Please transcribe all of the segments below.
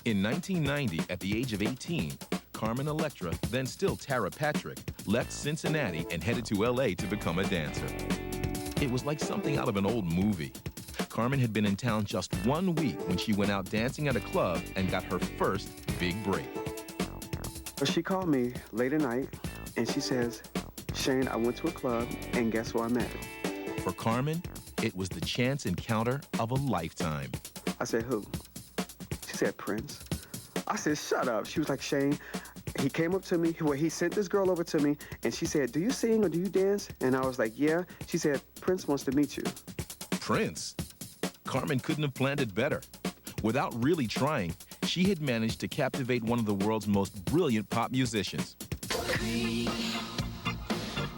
In 1990, at the age of 18, Carmen Electra, then still Tara Patrick, left Cincinnati and headed to L.A. to become a dancer. It was like something out of an old movie. Carmen had been in town just 1 week when she went out dancing at a club and got her first big break. She called me late at night, and she says, "Shane, I went to a club, and guess who I met?" For Carmen, it was the chance encounter of a lifetime. I said, "Who?" She said, "Prince." I said, "Shut up." She was like, "Shane, he came up to me, well, he sent this girl over to me, and she said, 'Do you sing or do you dance?' And I was like, 'Yeah.' She said, 'Prince wants to meet you.'" Prince? Carmen couldn't have planned it better. Without really trying, she had managed to captivate one of the world's most brilliant pop musicians. Cream,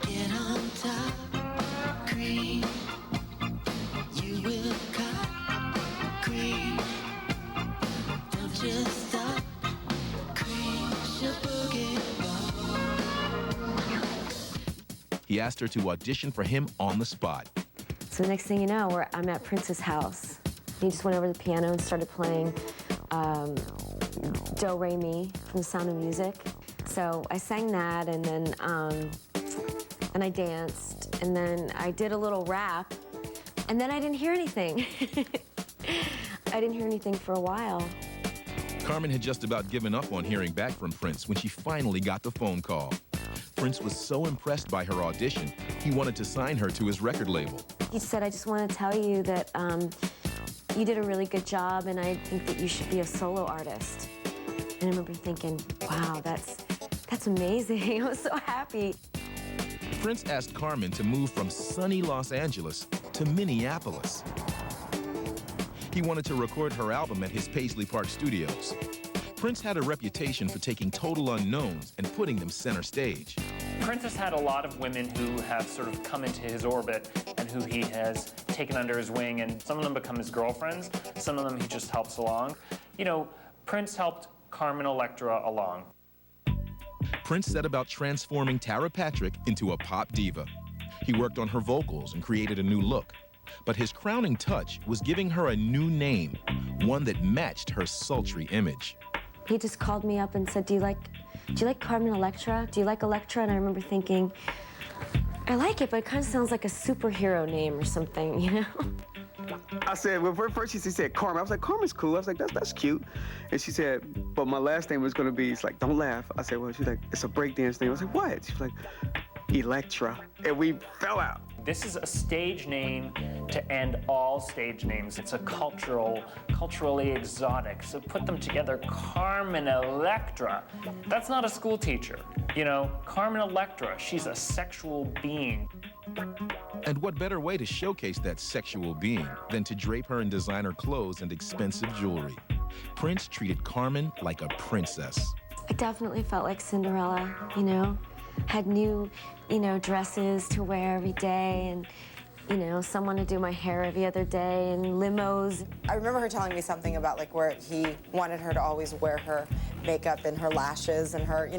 get on top, cream, you will cut, cream, don't just stop, cream, your boogie. He asked her to audition for him on the spot. So the next thing you know, I'm at Prince's house. He just went over to the piano and started playing Do, Re, Mi from The Sound of Music. So I sang that, and then and I danced, and then I did a little rap, and then I didn't hear anything. I didn't hear anything for a while. Carmen had just about given up on hearing back from Prince when she finally got the phone call. Prince was so impressed by her audition, he wanted to sign her to his record label. He said, "I just want to tell you that you did a really good job, and I think that you should be a solo artist." And I remember thinking, wow, that's amazing. I was so happy. Prince asked Carmen to move from sunny Los Angeles to Minneapolis. He wanted to record her album at his Paisley Park studios. Prince had a reputation for taking total unknowns and putting them center stage. Prince has had a lot of women who have sort of come into his orbit and who he has taken under his wing, and some of them become his girlfriends, some of them he just helps along. You know, Prince helped Carmen Electra along. Prince set about transforming Tara Patrick into a pop diva. He worked on her vocals and created a new look. But his crowning touch was giving her a new name, one that matched her sultry image. He just called me up and said, do you like Carmen Electra? Do you like Electra? And I remember thinking, I like it, but it kind of sounds like a superhero name or something, you know? I said, well, first she said Carmen. I was like, Carmen's cool. I was like, that's cute. And she said, but my last name was going to be, it's like, don't laugh. I said, well, she's like, it's a breakdance name. I was like, what? She's like, Electra. And we fell out. This is a stage name to end all stage names. It's a culturally exotic. So put them together, Carmen Electra. That's not a school teacher. You know, Carmen Electra, she's a sexual being. And what better way to showcase that sexual being than to drape her in designer clothes and expensive jewelry? Prince treated Carmen like a princess. I definitely felt like Cinderella, you know? Had new, dresses to wear every day, and, someone to do my hair every other day, and limos. I remember her telling me something about, like, where he wanted her to always wear her makeup and her lashes and her,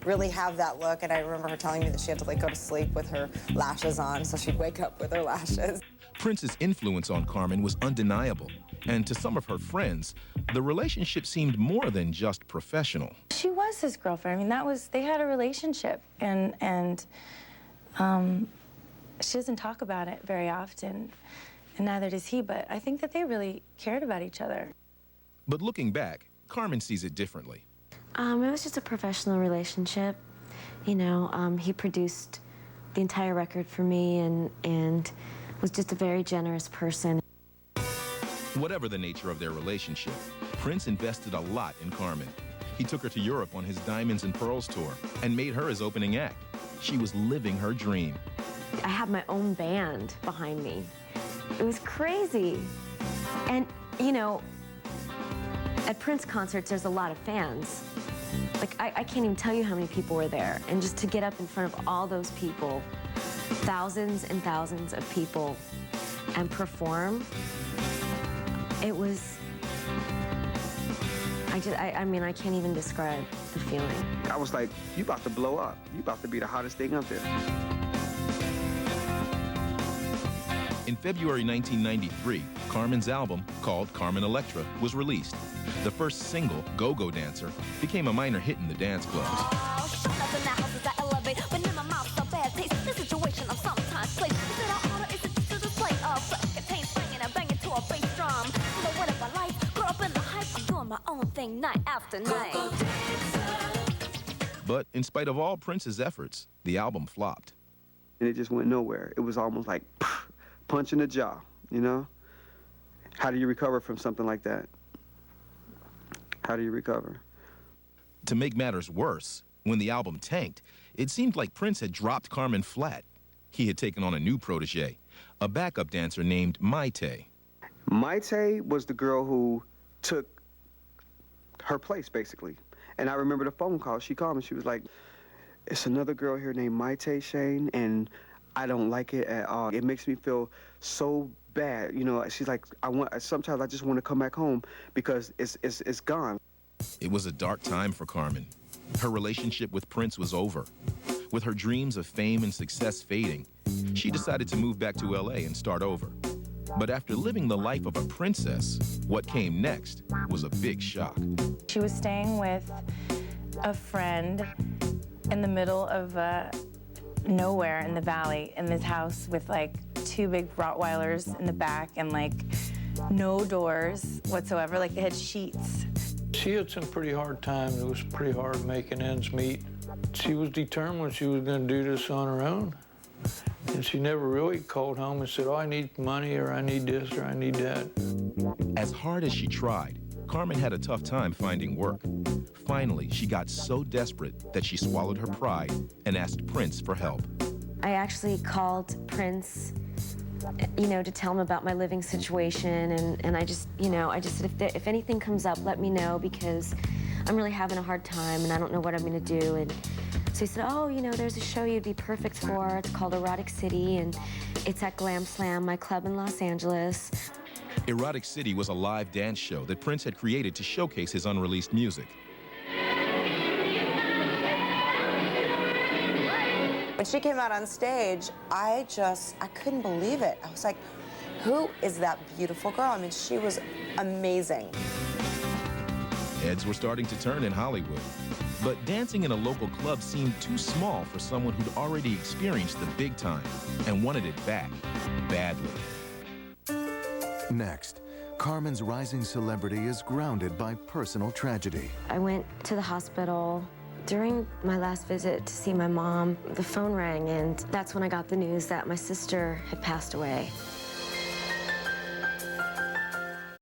really have that look. And I remember her telling me that she had to, like, go to sleep with her lashes on, so she'd wake up with her lashes. Prince's influence on Carmen was undeniable. And to some of her friends, the relationship seemed more than just professional. She was his girlfriend. I mean, they had a relationship, and she doesn't talk about it very often, and neither does he, but I think that they really cared about each other. But looking back, Carmen sees it differently. It was just a professional relationship. He produced the entire record for me and was just a very generous person. Whatever the nature of their relationship, Prince invested a lot in Carmen. He took her to Europe on his Diamonds and Pearls tour and made her his opening act. She was living her dream. I had my own band behind me. It was crazy. And, at Prince concerts, there's a lot of fans. Like, I can't even tell you how many people were there. And just to get up in front of all those people, thousands and thousands of people, and perform, it was, I can't even describe the feeling. I was like, you about to blow up. You about to be the hottest thing up there. In February 1993, Carmen's album, called Carmen Electra, was released. The first single, Go-Go Dancer, became a minor hit in the dance clubs. But in spite of all Prince's efforts, the album flopped. And it just went nowhere. It was almost like punch in the jaw, you know? How do you recover from something like that? How do you recover? To make matters worse, when the album tanked, it seemed like Prince had dropped Carmen flat. He had taken on a new protege, a backup dancer named Maite. Maite was the girl who took her place, basically. And I remember the phone call. She called me. She was like, it's another girl here named Maite, Shane, and I don't like it at all. It makes me feel so bad. You know, she's like, sometimes I just want to come back home because it's gone. It was a dark time for Carmen. Her relationship with Prince was over. With her dreams of fame and success fading, she decided to move back to LA and start over. But after living the life of a princess, what came next was a big shock. She was staying with a friend in the middle of nowhere in the valley, in this house with like 2 big Rottweilers in the back and like no doors whatsoever, like they had sheets. She had some pretty hard times. It was pretty hard making ends meet. She was determined she was going to do this on her own. And she never really called home and said, oh, I need money, or I need this, or I need that. As hard as she tried, Carmen had a tough time finding work. Finally, she got so desperate that she swallowed her pride and asked Prince for help. I actually called Prince, you know, to tell him about my living situation, and I just said, if anything comes up, let me know, because I'm really having a hard time and I don't know what I'm gonna do. And so he said, oh, you know, there's a show you'd be perfect for. It's called Erotic City, and it's at Glam Slam, my club in Los Angeles. Erotic City was a live dance show that Prince had created to showcase his unreleased music. When she came out on stage, I couldn't believe it. I was like, who is that beautiful girl? I mean, she was amazing. Heads were starting to turn in Hollywood. But dancing in a local club seemed too small for someone who'd already experienced the big time and wanted it back, badly. Next, Carmen's rising celebrity is grounded by personal tragedy. I went to the hospital. During my last visit to see my mom, the phone rang, and that's when I got the news that my sister had passed away.